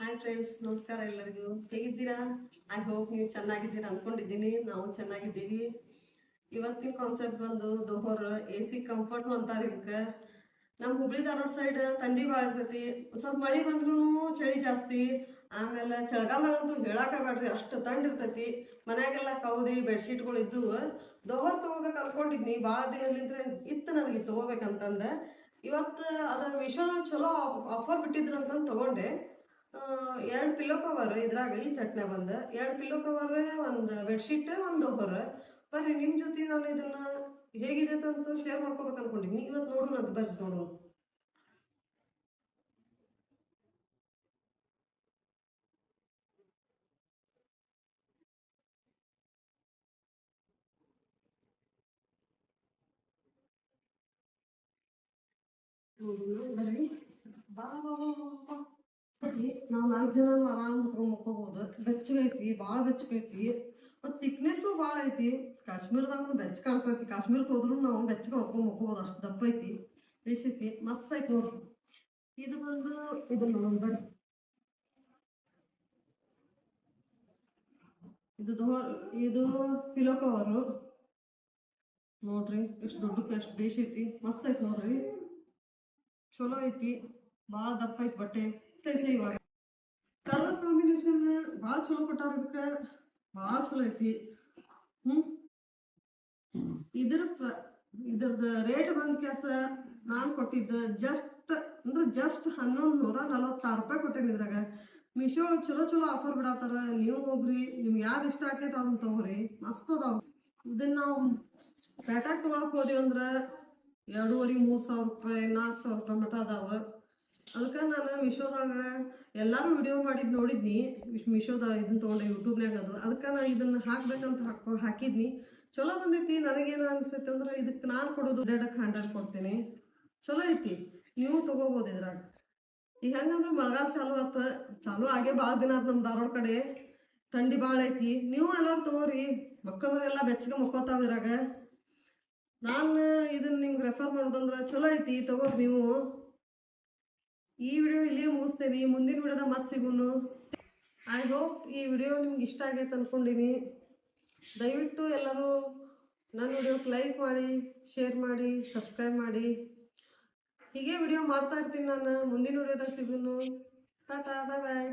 Hi friends, ನಮಸ್ಕಾರ ಎಲ್ಲರಿಗೂ. ಹೇಗಿದ್ದೀರಾ? ಐ ಹೋಪ್ ನೀವು ಚೆನ್ನಾಗಿದ್ದೀರಾ ಅನ್ಕೊಂಡಿದ್ದೀನಿ. ನಾವು ಚೆನ್ನಾಗಿದ್ದೀವಿ. ಇವತ್ತಿನ ಕಾನ್ಸೆಪ್ಟ್ ಬಂದು ದೋಹರ್ AC ಕಂಫರ್ಟ್ ಅಂತಾರೆ. ಇದಕ್ಕೆ ನಮ್ಮ ಹುಬ್ಳಿ ಧಾರವಾಡ ಸೈಡ್ ಥಂಡಿ ಭಾಳ ಇರ್ತೈತಿ. ಸ್ವಲ್ಪ ಮಳೆ ಬಂದ್ರೂ ಚಳಿ ಜಾಸ್ತಿ. ಆಮೇಲೆ ಚಳಿಗಾಲದಂತೂ ಹೇಳಾಕ ಬೇಡ್ರಿ, ಅಷ್ಟು ಥಂಡ್ ಇರ್ತೈತಿ. ಮನ್ಯಾಗೆಲ್ಲ ಕೌದಿ ಬೆಡ್ಶೀಟ್ಗಳು ಇದ್ದವು. ದೋಹರ್ ತಗೋಬೇಕು ಅನ್ಕೊಂಡಿದ್ನಿ, ಭಾಳ ದಿನದಿಂದ ಇತ್ತು ನನಗೆ ತಗೋಬೇಕಂತಂದೆ. ಇವತ್ತು ಅದನ್ನ ವಿಷಯ ಚಲೋ ಆಫರ್ ಬಿಟ್ಟಿದ್ರಂತಂದು ತಗೊಂಡೆ. 2 ಪಿಲ್ಲೋ ಕವರ್ ಇದ್ರಾಗ ಈ ಸೆಟ್ನಾಗ ಬಂದ 2 ಪಿಲ್ಲೋ ಕವರ್, ಒಂದು ಬೆಡ್ಶೀಟ್, ಒಂದು ದೋಹರ್. ಬರ್ರಿ ನಿಮ್ಮ ಜೊತೆ ನಾನು ಇದನ್ನ ಹೇಗಿದೆ ಅಂತ ಶೇರ್ ಮಾಡ್ಕೋಬೇಕು ಅನ್ಕೊಂಡಿದ್ನಿ. ಇವತ್ತು ನೋಡೋಣ ಅದು, ಬರ್ರಿ ನೋಡೋಣ. ಬರ್ರಿ ಬಾ ಬಾ ಬಾ ಬಾ. ನಾವು 4 ಜನ ಆರಾಮ್ ಹೊತ್ಕೊಂಡ್ ಮಕ್ಕೋಬಹುದು. ಬೆಚ್ಚಗೈತಿ, ಭಾಳ ಬೆಚ್ಚಗೈತಿ. ಮತ್ತು ಥಿಕ್ನೆಸ್ಸು ಭಾಳ ಐತಿ. ಕಾಶ್ಮೀರದಾಗ ಬೆಚ್ಚ ಕಾಣ್ತೈತಿ. ಕಾಶ್ಮೀರಕ್ಕೆ ಹೋದ್ರು ನಾವು ಬೆಚ್ಚಗೆ ಹೊತ್ಕೊಂಡ್ ಮಕ್ಕೋಬಹುದು, ಅಷ್ಟು ದಪ್ಪ ಐತಿ, ಬೇಸೈತಿ, ಮಸ್ತ್ ಐತಿ ನೋಡ್ರಿ. ಇದು ಬಂದು ಇದು ನೋಡೋಣ ಬರ್ರಿ. ಇದು ಪಿಲೋ ಕವರು ನೋಡ್ರಿ, ಎಷ್ಟು ದೊಡ್ಡಕ್ಕೆ ಎಷ್ಟು ಬೇಸೈತಿ, ಮಸ್ತ್ ಐತಿ ನೋಡ್ರಿ. ಚಲೋ ಐತಿ, ಭಾಳ ದಪ್ಪ ಐತಿ ಬಟ್ಟೆ. ಐತಿ ಇವಾಗ ಕಲರ್ ಕಾಂಬಿನೇಷನ್ ಭಾಳ ಚಲೋ ಕೊಟ್ಟಾರ. ಇದಕ್ಕೆ ಭಾಳ ಚಲೋ ಐತಿ. ಇದ್ರದ್ದು ರೇಟ್ ಬಂದ ಕೆಲಸ ನಾನು ಕೊಟ್ಟಿದ್ದ ಜಸ್ಟ್ 1146 ರೂಪಾಯಿ ಕೊಟ್ಟೇನಿ. ಇದ್ರಾಗ ಮೀಶೋ ಚಲೋ ಚಲೋ ಆಫರ್ ಬಿಡತ್ತಾರ. ನೀವು ಹೋಗ್ರಿ, ನಿಮ್ಗೆ ಯಾವ್ದು ಇಷ್ಟ ಆಕೈತೆ ಅದನ್ನ ತಗೋರಿ, ಮಸ್ತ್ ಅದಾವ. ಇದನ್ನ ನಾವು ಪೇಟ್ಯಾಗ ತೊಗೊಳಕ್ ಹೋದ್ವಿ ಅಂದ್ರೆ 2,500-3,000 ರೂಪಾಯಿ, 4,000 ರೂಪಾಯಿ ಮಟ ಅದಾವ. ಅದಕ್ಕೆ ನಾನು ಮೀಶೋದಾಗ ಎಲ್ಲರೂ ವಿಡಿಯೋ ಮಾಡಿದ್ದು ನೋಡಿದ್ನಿ. ಮೀಶೋದಾಗ ಇದನ್ನ ತೊಗೊಂಡೆ ಯೂಟ್ಯೂಬ್ನಾಗ. ಅದಕ್ಕೆ ನಾನು ಇದನ್ನ ಹಾಕ್ಬೇಕಂತ ಹಾಕಿದ್ನಿ. ಚಲೋ ಬಂದೈತಿ. ನನಗೇನು ಅನಿಸ್ತೈತೆ ಅಂದ್ರೆ ಇದಕ್ಕೆ ನಾನು ಕೊಡೋದು 100 ಕೊಡ್ತೀನಿ. ಚಲೋ ಐತಿ, ನೀವು ತೊಗೋಬೋದು ಇದ್ರಾಗ. ಈಗ ಹೆಂಗಂದ್ರೆ ಮಳೆಗಾಲ ಚಾಲು ಆಗೇ ಭಾಳ ದಿನ ಆಯ್ತು. ನಮ್ಮ ಧಾರವಾಡ ಕಡೆ ಥಂಡಿ ಭಾಳ ಐತಿ. ನೀವು ಎಲ್ಲರೂ ತಗೋರಿ, ಮಕ್ಕಳೆಲ್ಲ ಬೆಚ್ಚಗೆ ಮಕ್ಕೋತಾವ ಇದ್ರಾಗ. ನಾನು ಇದನ್ನ ನಿಮ್ಗೆ ರೆಫರ್ ಮಾಡೋದಂದ್ರೆ ಚಲೋ ಐತಿ, ತಗೋರಿ ನೀವು. ಈ ವಿಡಿಯೋ ಇಲ್ಲಿಯೇ ಮುಗಿಸ್ತೇನೆ. ಮುಂದಿನ ವಿಡಿಯೋದಾಗ ಮತ್ತೆ ಸಿಗೋನು. ಐ ಹೋಪ್ ಈ ವಿಡಿಯೋ ನಿಮ್ಗೆ ಇಷ್ಟ ಆಗೈತೆ ಅಂದ್ಕೊಂಡಿನಿ. ದಯವಿಟ್ಟು ಎಲ್ಲರೂ ನನ್ನ ವಿಡಿಯೋಕ್ಕೆ ಲೈಕ್ ಮಾಡಿ, ಶೇರ್ ಮಾಡಿ, ಸಬ್ಸ್ಕ್ರೈಬ್ ಮಾಡಿ. ಹೀಗೆ ವಿಡಿಯೋ ಮಾಡ್ತಾ ಇರ್ತೀನಿ ನಾನು. ಮುಂದಿನ ವಿಡಿಯೋದಾಗ ಸಿಗೋನು. ಟಾಟಾ, ಬಾಯ್ ಬಾಯ್.